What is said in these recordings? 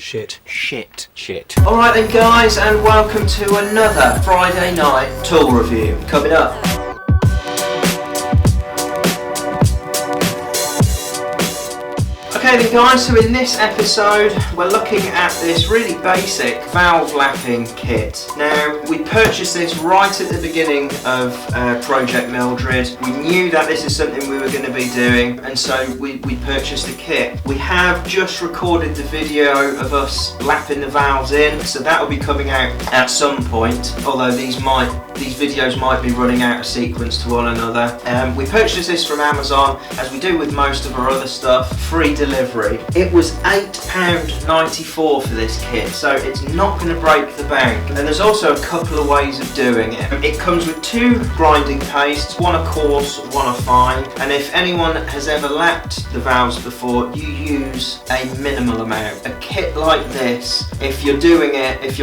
Shit. Alright then guys, and welcome to another Friday night tool review. Coming up. Okay then guys, so in this episode we're looking at this really basic valve lapping kit. Now, we purchased this right at the beginning of Project Mildred. We knew that this is something we were going to be doing, and so we purchased the kit. We have just recorded the video of us lapping the valves in, so that will be coming out at some point, although these videos might be running out of sequence to one another. We purchased this from Amazon, as we do with most of our other stuff, free delivery. It was £8.94 for this kit, so it's not going to break the bank. And there's also a couple of ways of doing it. It comes with two grinding pastes, one a coarse, one a fine, and if anyone has ever lapped the valves before, you use a minimal amount. A kit like this, if you're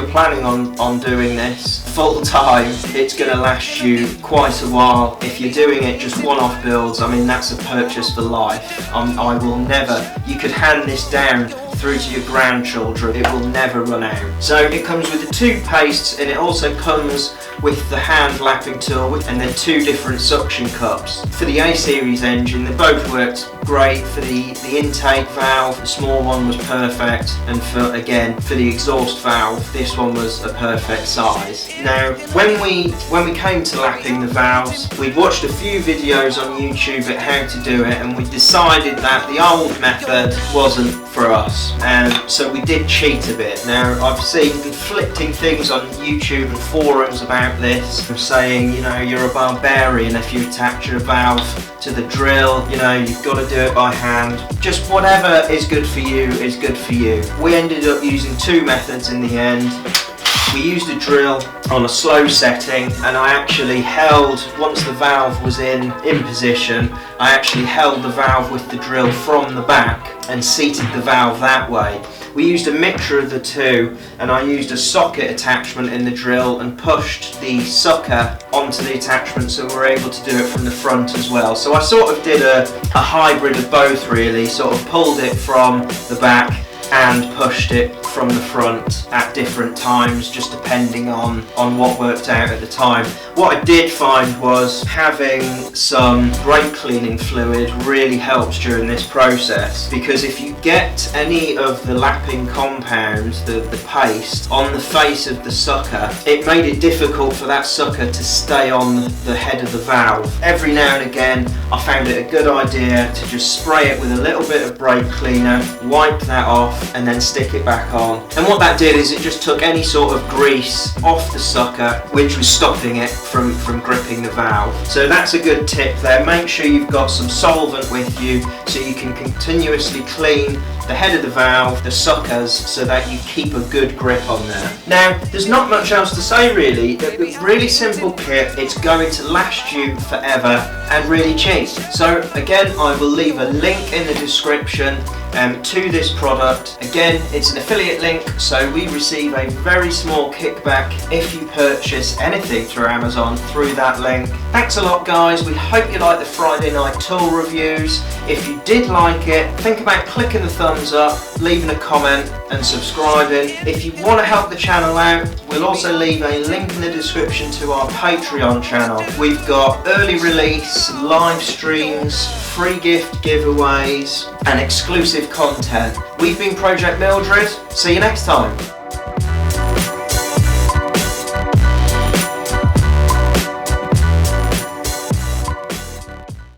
planning on doing this full time, it's going to last you quite a while. If you're doing it just one-off builds, I mean, that's a purchase for life. I will never, you could hand this down through to your grandchildren, it will never run out. So it comes with the two pastes, and it also comes with the hand lapping tool, and they're two different suction cups. For the A-series engine, they both worked great. For the intake valve, the small one was perfect, and for the exhaust valve, this one was a perfect size. Now, when we came to lapping the valves, we'd watched a few videos on YouTube at how to do it, and we decided that the old method wasn't for us, and so we did cheat a bit. Now, I've seen conflicting things on YouTube and forums about this, saying, you know, you're a barbarian if you attach your valve to the drill, you know, you've got to do it by hand. Just whatever is good for you is good for you. We ended up using two methods in the end. We used a drill on a slow setting, and I actually held, once the valve was in position, I actually held the valve with the drill from the back and seated the valve that way. We used a mixture of the two, and I used a socket attachment in the drill and pushed the sucker onto the attachment, so we were able to do it from the front as well. So I sort of did a hybrid of both, really, sort of pulled it from the back and pushed it from the front at different times, just depending on what worked out at the time. What I did find was having some brake cleaning fluid really helps during this process, because if you get any of the lapping compound, the paste, on the face of the sucker, it made it difficult for that sucker to stay on the head of the valve. Every now and again I found it a good idea to just spray it with a little bit of brake cleaner, wipe that off, and then stick it back on. And what that did is it just took any sort of grease off the sucker, which was stopping it from gripping the valve. So that's a good tip there. Make sure you've got some solvent with you so you can continuously clean the head of the valve, the suckers, so that you keep a good grip on there. Now, there's not much else to say really. It's a really simple kit. It's going to last you forever and really cheap. So again, I will leave a link in the description to this product. Again, it's an affiliate link, so we receive a very small kickback if you purchase anything through Amazon through that link. Thanks a lot guys, we hope you like the Friday night tool reviews. If you did like it, think about clicking the thumbs up, leaving a comment and subscribing. If you want to help the channel out, we'll also leave a link in the description to our Patreon channel. We've got early release, live streams, free gift giveaways and exclusive content. We've been Project Mildred. See you next time.